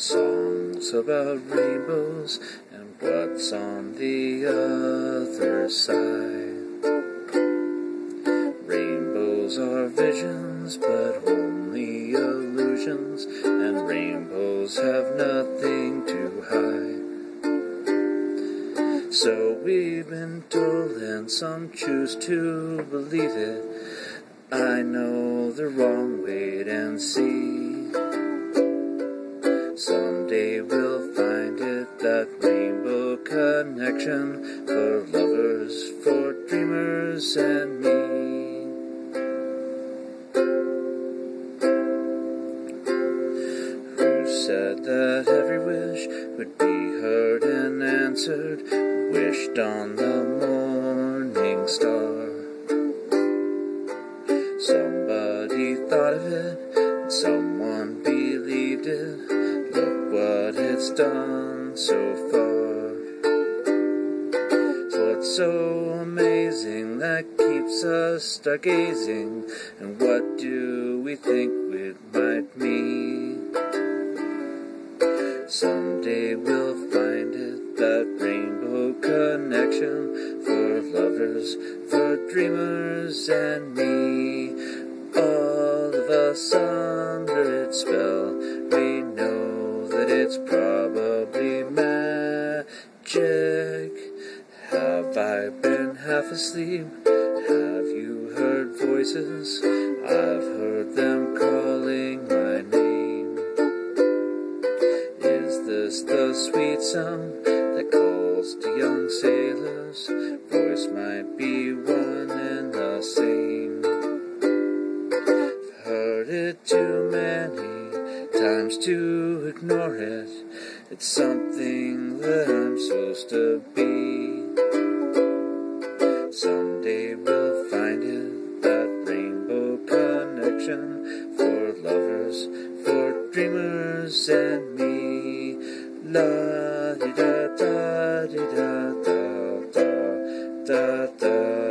Songs about rainbows and what's on the other side. Rainbows are visions, but only illusions, and rainbows have nothing to hide. So we've been told, and some choose to believe it. I know the wrong, wait and see. Someday we'll find it, that rainbow connection, for lovers, for dreamers and me. Who said that every wish would be heard and answered, wished on the morning star? Somebody thought of it, and someone believed it. Look what it's done so far. What's so amazing that keeps us stargazing, and what do we think it might mean? Someday we'll find it, that rainbow connection, for lovers, for dreamers and me. All of us under its spell, we know that it's probably magic. Have I been half asleep? Have you heard voices? I've heard them calling my name. Is this the sweet sound that calls to young sailors? Voice might be one and the same. I've heard it too many times to ignore it. It's something that I'm supposed to be. Someday we'll find it, that rainbow connection, for lovers, for dreamers and me. La di da da di da da da da da.